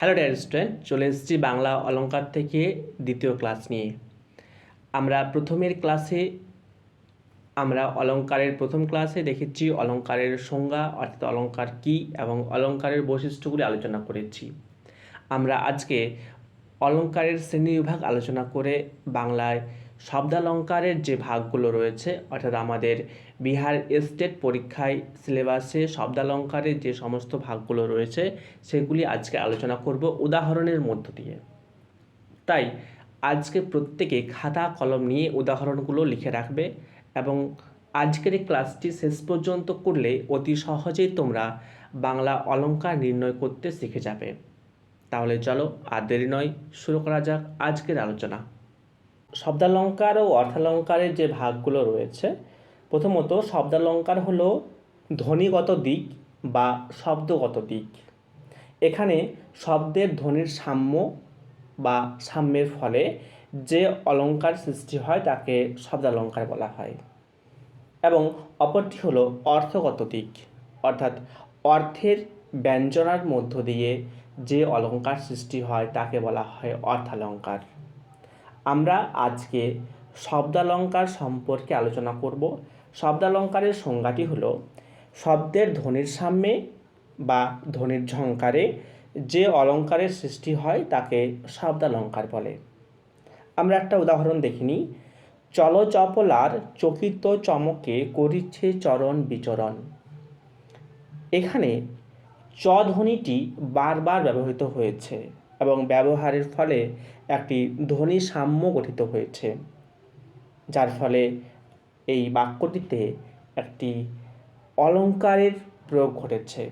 Hello dear student, চলে এসেছি বাংলা অলংকার থেকে দ্বিতীয় ক্লাস নিয়ে। আমরা অলংকারের প্রথম ক্লাসে দেখেছি অলংকারের সংজ্ঞা অর্থাৎ অলংকার কী এবং অলংকারের বৈশিষ্ট্যগুলি আলোচনা করেছি। আমরা আজকে অলংকারের শ্রেণীবিভাগ আলোচনা করে বাংলায় শব্দালংকারের যে ভাগগুলো রয়েছে অর্থাৎ আমাদের বিহার স্টেট পরীক্ষায় সিলেবাসে শব্দালংকারের যে সমস্ত ভাগগুলো রয়েছে সেগুলি আজকে আলোচনা করব উদাহরণের মধ্য দিয়ে। তাই আজকে প্রত্যেকে খাতা কলম নিয়ে উদাহরণগুলো লিখে রাখবে এবং আজকের এই ক্লাসটি শেষ পর্যন্ত করলে অতি সহজেই তোমরা বাংলা অলংকার নির্ণয় করতে শিখে যাবে। তাহলে চলো আর দেরি নয়, শুরু করা যাক আজকের আলোচনা। শব্দালংকার ও অর্থালংকারের যে ভাগগুলো রয়েছে, প্রথমত শব্দালংকার হলো ধ্বনিগত দিক বা শব্দগত দিক। এখানে শব্দের ধ্বনির সাম্য বা সাম্যের ফলে যে অলংকার সৃষ্টি হয় তাকে শব্দালংকার বলা হয়। এবং অপরটি হলো অর্থগত দিক, অর্থাৎ অর্থের ব্যঞ্জনার মধ্য দিয়ে যে অলংকার সৃষ্টি হয় তাকে বলা হয় অর্থালংকার। আমরা আজকে শব্দালংকার সম্পর্কে আলোচনা করব। শব্দালংকারের সংজ্ঞাটি হলো শব্দের ধ্বনির সাম্যে বা ধ্বনির ঝংকারে যে অলংকারের সৃষ্টি হয় তাকে শব্দালংকার বলে। আমরা একটা উদাহরণ দেখিনি। চলচপলার চকিত চমকে করিছে চরণ বিচরণ। এখানে চ ধ্বনিটি বারবার ব্যবহৃত হয়েছে এবং ব্যবহারের ফলে একটি ধ্বনি সাম্য গঠিত হয়েছে, যার ফলে এই বাক্যটিতে একটি অলংকারের প্রয়োগ ঘটেছে।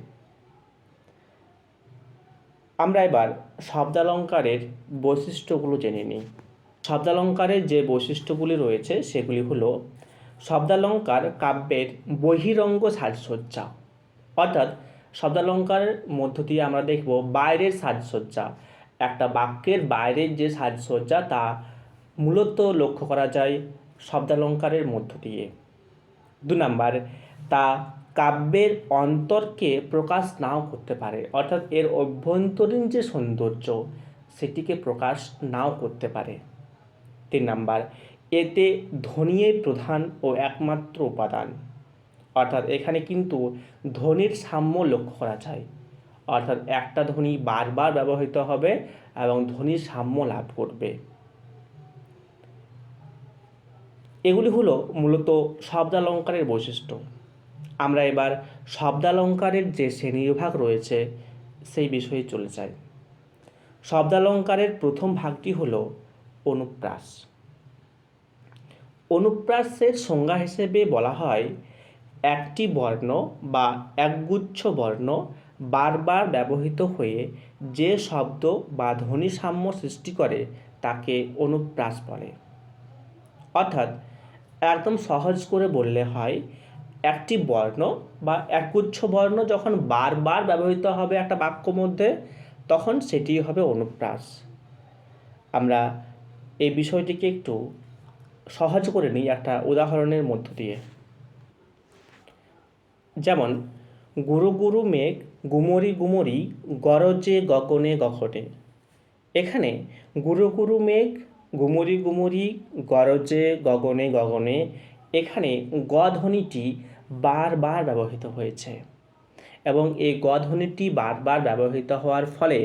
আমরা এবার শব্দালংকারের বৈশিষ্ট্যগুলো জেনে নিই। শব্দালংকারের যে বৈশিষ্ট্যগুলি রয়েছে সেগুলি হলো শব্দালংকার কাব্যের বহিরঙ্গ সাজসজ্জা, অর্থাৎ শব্দালংকারের মধ্য দিয়ে আমরা দেখব বাইরের সাজসজ্জা। একটা বাক্যের বাইরের যে সাজসজ্জা তা মূলত লক্ষ্য করা যায় শব্দালংকারের মধ্য দিয়ে। 2 নাম্বার, তা কাব্যের অন্তরকে প্রকাশ নাও করতে পারে, অর্থাৎ এর অভ্যন্তরীণ যে সৌন্দর্য সেটিকে প্রকাশ নাও করতে পারে। 3 নাম্বার, এতে ধ্বনিই প্রধান ও একমাত্র উপাদান, অর্থাৎ এখানে কিন্তু ধ্বনির সাম্য লক্ষ্য করা যায়, অর্থাৎ একটা ধ্বনি বারবার ব্যবহৃত হবে এবং ধ্বনির সাম্য লাভ করবে। এগুলি হলো মূলত শব্দালংকারের বৈশিষ্ট্য। আমরা এবার শব্দালংকারের যে শ্রেণীবিভাগ রয়েছে সেই বিষয়ে চলে যাই। শব্দালংকারের প্রথম ভাগটি হলো অনুপ্রাস। অনুপ্রাসের সংজ্ঞা হিসেবে বলা হয় একটি বর্ণ বা একগুচ্ছ বর্ণ বারবার ব্যবহৃত হয়ে যে শব্দ বা ধ্বনি সাম্য সৃষ্টি করে তাকে অনুপ্রাস বলে। অর্থাৎ একদম সহজ করে বললে হয়, একটি বর্ণ বা একগুচ্ছ বর্ণ যখন বারবার ব্যবহৃত হবে একটা বাক্য মধ্যে তখন সেটি হবে অনুপ্রাস। আমরা এই বিষয়টিকে একটু সহজ করে নিই একটা উদাহরণের মধ্য দিয়ে। যেমন গুরু গুরু মেঘ গুমরি গুমরি গরজে গগনে গঘটে। এখানে গুরু গুরু মেঘ গুমরি গুমরি গরজে গগনে গগনে, এখানে গ ধ্বনিটি বারবার ব্যবহৃত হয়েছে এবং এই গ ধ্বনিটি বারবার ব্যবহৃত হওয়ার ফলে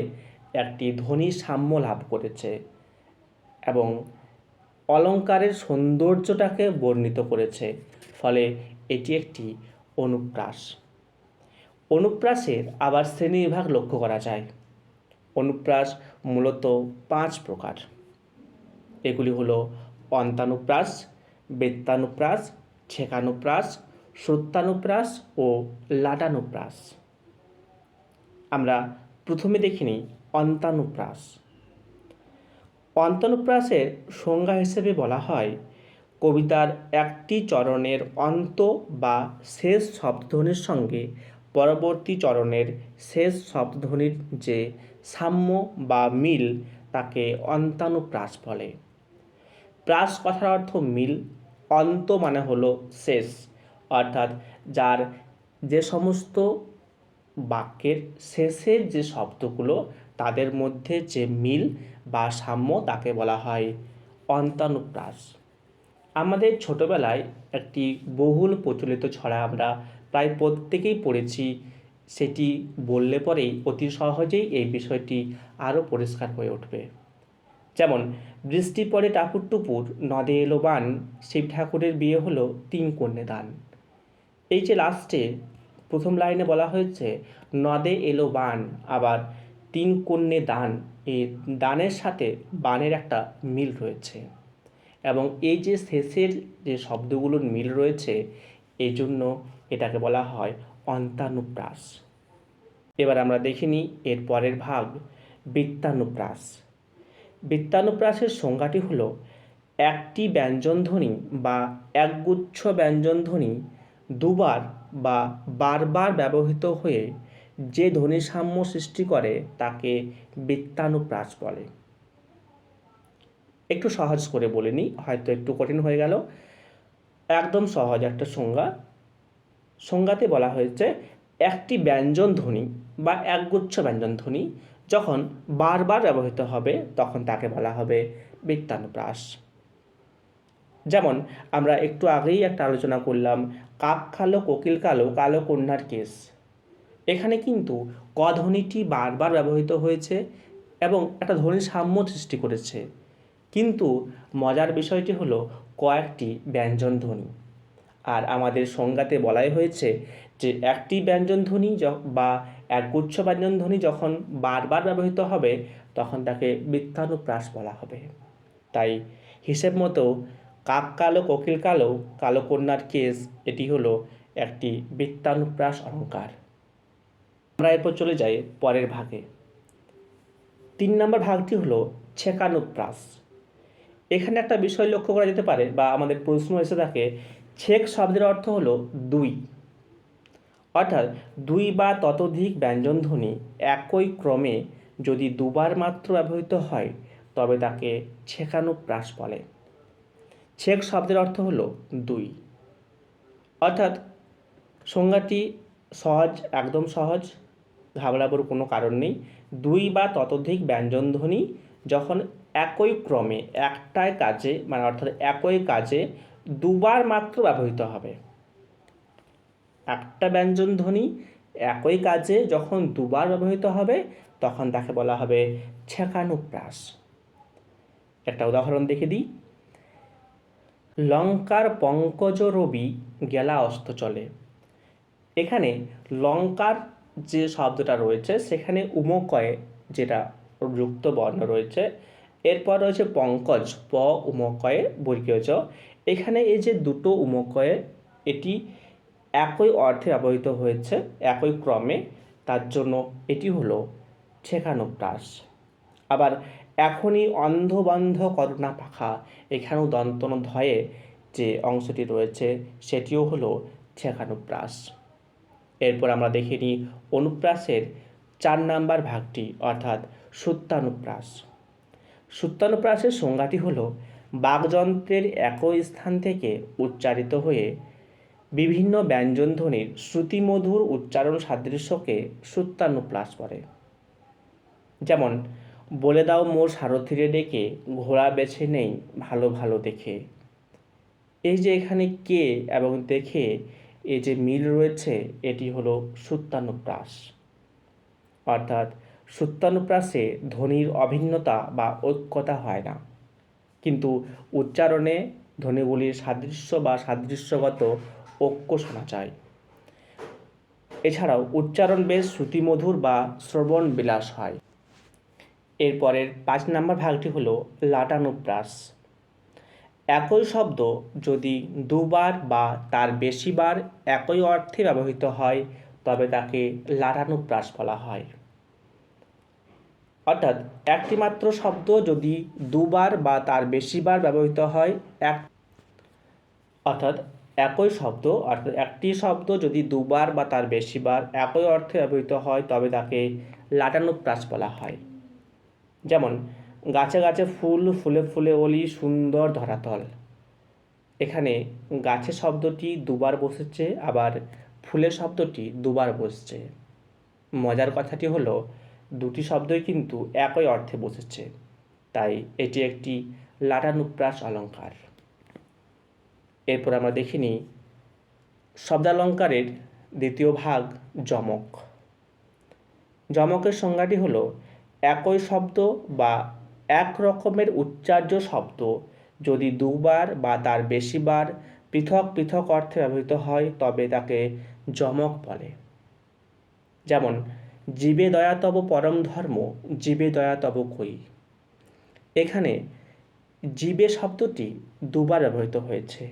একটি ধ্বনি সাম্য লাভ করেছে এবং অলংকারের সৌন্দর্যটাকে বর্ণিত করেছে, ফলে এটি একটি অনুপ্রাস। অনুপ্রাসের আবার শ্রেণীবিভাগ লক্ষ্য করা যায়। অনুপ্রাস মূলত 5 প্রকার। এগুলি হলো অন্তানুপ্রাস, বেত্তানুপ্রাস, ছেকানুপ্রাস, শ্রুত্যানুপ্রাস ও লাটানুপ্রাস। আমরা প্রথমে দেখে নিই অন্তানুপ্রাস। অন্তানুপ্রাসের সংজ্ঞা হিসেবে বলা হয় কবিতার একটি চরণের অন্ত বা শেষ শব্দধ্বনির সঙ্গে পরবর্তী চরণের শেষ শব্দধ্বনির যে সাম্য বা মিল তাকে অন্তানুপ্রাস বলে। প্রাস কথার অর্থ মিল, অন্ত মানে হলো শেষ, অর্থাৎ যার যে সমস্ত বাক্যের শেষের যে শব্দগুলো তাদের মধ্যে যে মিল বা সাম্য তাকে বলা হয় অন্তানুপ্রাস। আমাদের ছোটবেলায় একটি বহুল প্রচলিত ছড়া আমরা প্রায় প্রত্যেকেই পড়েছি, সেটি বললে পরেই অতি সহজেই এই বিষয়টি আরও পরিষ্কার হয়ে উঠবে। যেমন, বৃষ্টি পড়ে টাপুর টুপুর, নদে এলো বান, শিব ঠাকুরের বিয়ে হলো 3 কন্যে দান। এই যে লাস্টে প্রথম লাইনে বলা হয়েছে নদে এলো বান, আবার 3 কন্যে দান, এই দানের সাথে বানের একটা মিল রয়েছে, এবং এই যে শেষের যে শব্দগুলোর মিল রয়েছে, এই জন্য এটাকে বলা হয় অন্তানুপ্রাস। এবার আমরা দেখিনি এর পরের ভাগ বৃত্তানুপ্রাস। বৃত্তানুপ্রাসের সংজ্ঞাটি হলো একটি ব্যঞ্জনধ্বনি বা একগুচ্ছ ব্যঞ্জনধ্বনি দুবার বা বারবার ব্যবহৃত হয়ে যে ধ্বনিসাম্য সৃষ্টি করে তাকে বৃত্তানুপ্রাস বলে। একটু সহজ করে বলে নিই, হয়তো একটু কঠিন হয়ে গেল। একদম সহজ একটা সংজ্ঞাতে বলা হয়েছে একটি ব্যঞ্জন ধ্বনি বা একগুচ্ছ ব্যঞ্জন ধ্বনি যখন বারবার ব্যবহৃত হবে তখন তাকে বলা হবে বৃত্তানুপ্রাস। যেমন আমরা একটু আগেই একটা আলোচনা করলাম কাক কালো কোকিল কালো, কালো কন্যার কেস। এখানে কিন্তু ক ধ্বনিটি বারবার ব্যবহৃত হয়েছে এবং একটা ধ্বনি সাম্য সৃষ্টি করেছে, কিন্তু মজার বিষয়টি হলো কয়েকটি ব্যঞ্জন ধ্বনি। আর আমাদের সংজ্ঞাতে বলাই হয়েছে যে একটি ব্যঞ্জন ধ্বনি বা একগুচ্ছ ব্যঞ্জন ধ্বনি যখন বারবার ব্যবহৃত হবে তখন তাকে বৃত্তানুপ্রাস বলা হবে। তাই হিসেব মতো কাক কালো কোকিল কালো, কালো কন্যার কেস, এটি হলো একটি বৃত্তানুপ্রাস অলঙ্কার। আমরা এরপর চলে যাই পরের ভাগে। 3 নম্বর ভাগটি হলো ছেকানুপ্রাস। এখানে একটা বিষয় লক্ষ্য করা যেতে পারে বা আমাদের প্রশ্ন এসে থাকে, ছেক শব্দের অর্থ হলো 2, অর্থাৎ 2 বা ততোধিক ব্যঞ্জনধ্বনি একই ক্রমে যদি দুবার মাত্র ব্যবহৃত হয় তবে তাকে ছেকানুপ্রাস বলে। ছেক শব্দের অর্থ হলো 2, অর্থাৎ সংজ্ঞাটি সহজ, একদম সহজ, ঘাবড়াবার কোনো কারণ নেই। 2 বা ততোধিক ব্যঞ্জনধ্বনি যখন একই ক্রমে একটাই কাজে অর্থাৎ একই কাজে দুবার মাত্র ব্যবহৃত হবে। একটা ব্যঞ্জনধ্বনি একই কাজে যখন দুবার ব্যবহৃত হবে তখন তাকে বলা হবে ছেকানুপ্রাস। একটা উদাহরণ দেখে দিই। লঙ্কার পঙ্কজ রবি গেলা অস্ত চলে। এখানে লঙ্কার যে শব্দটা রয়েছে সেখানে উমকয়ে যেটা যুক্ত বর্ণ রয়েছে, এরপর রয়েছে পঙ্কজ, প উমকয়ে বর্গীয় জ। এখানে এই যে দুটো উমকয়ে, এটি একই অর্থে ব্যবহৃত হয়েছে একই ক্রমে, তার জন্য এটি হলো ছেকানুপ্রাস। আবার এখনই অন্ধবন্ধ করুণা পাখা, এখানেও দন্তন্য ধয়ে যে অংশটি রয়েছে সেটিও হলো ছেকানুপ্রাস। এরপর আমরা দেখে নিই অনুপ্রাসের 4 নম্বর ভাগটি, অর্থাৎ সুত্তানুপ্রাস। সুত্তানুপ্রাসের সংজ্ঞাটি হলো বাকযন্ত্রের একই স্থান থেকে উচ্চারিত হয়ে বিভিন্ন ব্যঞ্জনধ্বনির শ্রুতিমধুর উচ্চারণ সাদৃশ্যকে সুত্তানুপ্রাস বলে। যেমন, বলে দাও মোর সারথিরে ডেকে, ঘোড়া বেছে নেই ভালো ভালো দেখে। এই যে এখানে কে এবং দেখে এই যে মিল রয়েছে, এটি হলো সুত্তানুপ্রাস। অর্থাৎ সুত্তানুপ্রাসে ধ্বনির অভিন্নতা বা ঐক্যতা হয় না, কিন্তু উচ্চারণে ধ্বনিগুলির সাদৃশ্য বা সাদৃশ্যগত ঐক্য শোনা যায়। এছাড়াও উচ্চারণ বেশ শ্রুতিমধুর বা শ্রবণ বিলাস হয়। এরপরের 5 নম্বর ভাগটি হলো লাটানুপ্রাস। একই শব্দ যদি দুবার বা তার বেশিবার একই অর্থে ব্যবহৃত হয় তবে তাকে লাটানুপ্রাস বলা হয়। অর্থাৎ একটি মাত্র শব্দ যদি দুবার বা তার বেশিবার ব্যবহৃত হয়, একটি শব্দ যদি দুবার বা তার বেশিবার একই অর্থে ব্যবহৃত হয় তবে তাকে লাটানুপ্রাস বলা হয়। যেমন, গাছে গাছে ফুল, ফুলে ফুলে অলি, সুন্দর ধরাতল। এখানে গাছে শব্দটি দুবার বসেছে, আবার ফুলে শব্দটি দুবার বসছে। মজার কথাটি হলো দুটি শব্দই কিন্তু একই অর্থে বসেছে, তাই এটি একটি লাটানুপ্রাস অলঙ্কার। এরপর আমরা দেখে নিই শব্দালঙ্কারের দ্বিতীয় ভাগ যমক। যমকের সংজ্ঞাটি হলো একই শব্দ বা এক রকমের উচ্চার্য শব্দ যদি দুবার বা তার বেশিবার পৃথক পৃথক অর্থে ব্যবহৃত হয় তবে তাকে যমক বলে। যেমন জীবে দয়া তব পরম ধর্ম, জীবে দয়া তব কই। এখানে জীবে শব্দটি দুবার ব্যবহৃত হয়েছে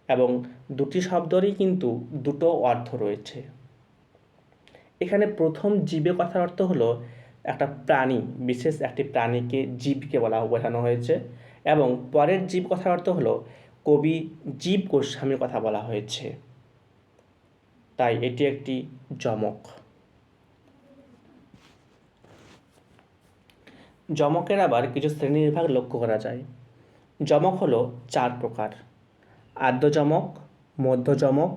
এবং দুটি শব্দেরই কিন্তু দুটো অর্থ রয়েছে। এখানে প্রথম জীবে কথার অর্থ হলো একটা প্রাণী, বিশেষ একটি প্রাণীকে জীবকে বোঝানো হয়েছে, এবং পরের জীব কথার অর্থ হলো কবি জীব গোস্বামীর কথা বলা হয়েছে, তাই এটি একটি যমক। যমকের আবার কিছু শ্রেণীবিভাগ লক্ষ্য করা যায়। যমক হলো 4 প্রকার: আদ্য যমক, মধ্য যমক,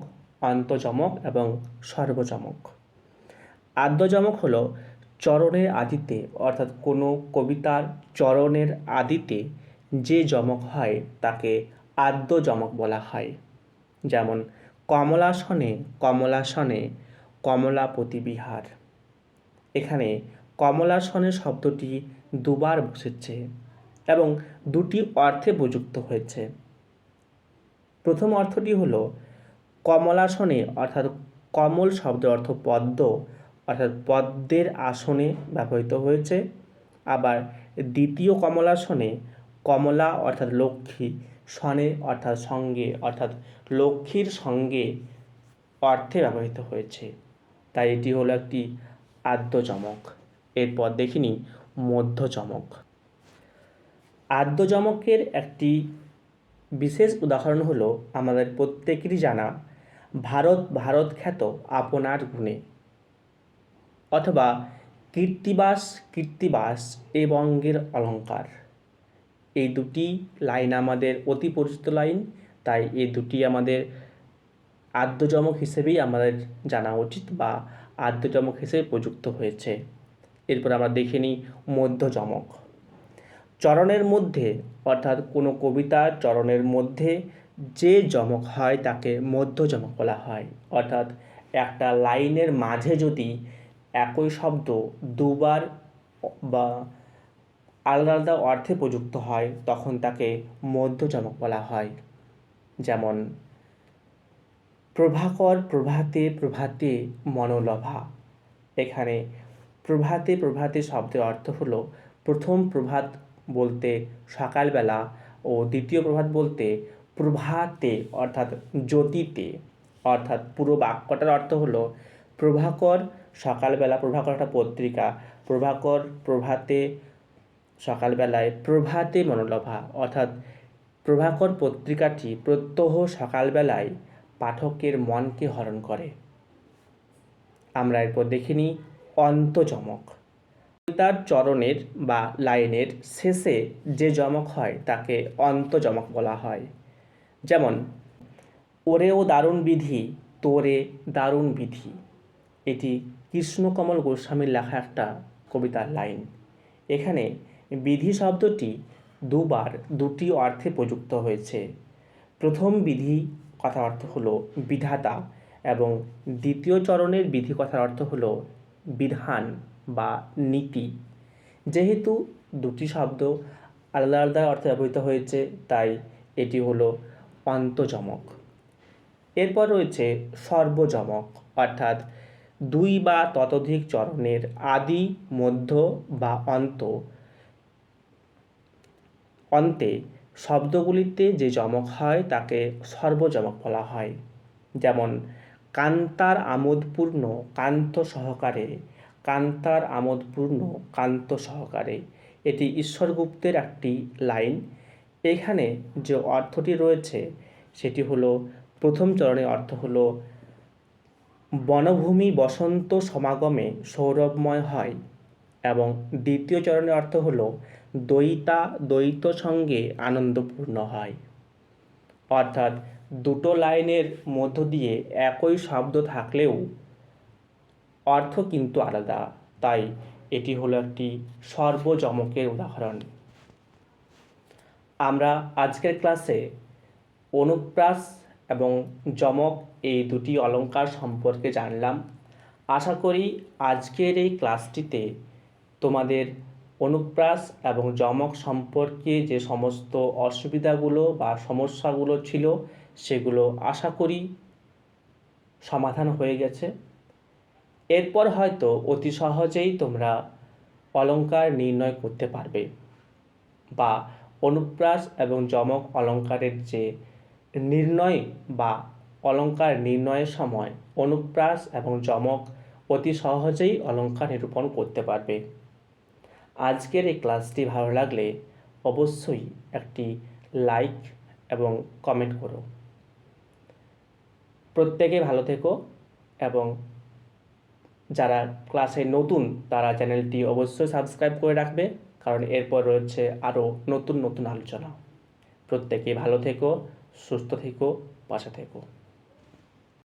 অন্ত যমক এবং সর্বযমক। আদ্য যমক হলো চরণের আদিতে, অর্থাৎ কোনো কবিতার চরণের আদিতে যে যমক হয় তাকে আদ্য যমক বলা হয়। যেমন কমলাসনে কমলাসনে কমলাপতি বিহার। এখানে কমলাসনে শব্দটি দুবার বসেছে এবং দুটি অর্থে প্রযুক্ত হয়েছে। প্রথম অর্থটি হলো কমলাসনে, অর্থাৎ কমল শব্দের অর্থ পদ্ম, অর্থাৎ পদ্মের আসনে ব্যবহৃত হয়েছে। আবার দ্বিতীয় কমলাসনে কমলা অর্থাৎ লক্ষ্মী, সনে অর্থাৎ সঙ্গে, অর্থাৎ লক্ষ্মীর সঙ্গে অর্থে ব্যবহৃত হয়েছে, তাই এটি হলো একটি আদ্য যমক। এরপর দেখিনি মধ্য যমক। আদ্য যমকের একটি বিশেষ উদাহরণ হলো আমাদের প্রত্যেকেরই জানা ভারত ভারত খ্যাত আপনার গুণে, অথবা কীর্তিবাস কীর্তিবাস এ বঙ্গের অলঙ্কার। এই দুটি লাইন আমাদের অতি পরিচিত লাইন, তাই এই দুটি আমাদের আদ্য যমক হিসেবেই আমাদের জানা উচিত বা আদ্য যমক হিসেবে প্রযুক্ত হয়েছে। এরপর আমরা দেখে নিই মধ্য যমক। চরণের মধ্যে, অর্থাৎ কোনো কবিতার চরণের মধ্যে যে যমক হয় তাকে মধ্য যমক বলা হয়। অর্থাৎ একটা লাইনের মাঝে যদি একই শব্দ দুবার বা আলাদা আলাদা অর্থে প্রযুক্ত হয় তখন তাকে মধ্য যমক বলা হয়। যেমন প্রভাকর প্রভাতে প্রভাতে মনোলভা। এখানে প্রভাতে প্রভাতে শব্দের অর্থ হলো প্রথম প্রভাত বলতে সকালবেলা ও দ্বিতীয় প্রভাত বলতে প্রভাতে অর্থাৎ জ্যোতিতে, অর্থাৎ পুরো বাক্যটার অর্থ হলো প্রভাকর সকালবেলা, প্রভাকর একটা পত্রিকা, প্রভাকর প্রভাতে সকালবেলায় প্রভাতে মনোলভা, অর্থাৎ প্রভাকর পত্রিকাটি প্রত্যহ সকালবেলায় পাঠকের মনকে হরণ করে। আমরা এরপর দেখে নিই অন্ত যমক। কবিতার চরণের বা লাইনের শেষে যে যমক হয় তাকে অন্ত যমক বলা হয়। যেমন ওরেও দারুণ বিধি, তোরে দারুণ বিধি। এটি কৃষ্ণকমল গোস্বামীর লেখা একটা কবিতার লাইন। এখানে বিধি শব্দটি দুবার দুটি অর্থে প্রযুক্ত হয়েছে। প্রথম বিধি কথার অর্থ হলো বিধাতা এবং দ্বিতীয় চরণের বিধি কথার অর্থ হলো বিধান বা নীতি। যেহেতু দুটি শব্দ আলাদা আলাদা অর্থে ব্যবহৃত হয়েছে তাই এটি হলো অন্তযমক। এরপর রয়েছে সর্বযমক, অর্থাৎ দুই বা ততোধিক চরণের আদি মধ্য বা অন্তে শব্দগুলিতে যে যমক হয় তাকে সর্বযমক বলা হয়। যেমন কান্তার আমোদপূর্ণ কান্ত সহকারে, কান্তার আমোদপূর্ণ কান্ত সহকারে। এটি ঈশ্বরগুপ্তের একটি লাইন। এখানে যে অর্থটি রয়েছে সেটি হলো প্রথম চরণের অর্থ হলো বনভূমি বসন্ত সমাগমে সৌরভময় হয়, এবং দ্বিতীয় চরণের অর্থ হলো দ্বৈতা দ্বৈত সঙ্গে আনন্দপূর্ণ হয়। অর্থাৎ দুটো লাইনের মধ্য দিয়ে একই শব্দ থাকলেও অর্থ কিন্তু আলাদা, তাই এটি হলো একটি সর্বজমকের উদাহরণ। আমরা আজকের ক্লাসে অনুপ্রাস এবং যমক এই দুটি অলঙ্কার সম্পর্কে জানলাম। আশা করি আজকের এই ক্লাসটিতে তোমাদের অনুপ্রাস এবং যমক সম্পর্কে যে সমস্ত অসুবিধাগুলো বা সমস্যাগুলো ছিল সেগুলো আশা করি সমাধান হয়ে গেছে। এরপর হয়তো অতি সহজেই তোমরা অলঙ্কার নির্ণয় করতে পারবে বা অনুপ্রাস এবং যমক অলঙ্কারের যে নির্ণয় বা অলঙ্কার নির্ণয়ের সময় অনুপ্রাস এবং যমক অতি সহজেই অলঙ্কার নিরূপণ করতে পারবে। আজকের এই ক্লাসটি ভালো লাগলে অবশ্যই একটি লাইক এবং কমেন্ট করো। প্রত্যেকে ভালো থেকো এবং যারা ক্লাসে নতুন তারা চ্যানেলটি অবশ্যই সাবস্ক্রাইব করে রাখবে, কারণ এরপর রয়েছে আরও নতুন নতুন আলোচনা। প্রত্যেকে ভালো থেকো, সুস্থ থেকো, পাশে থেকো।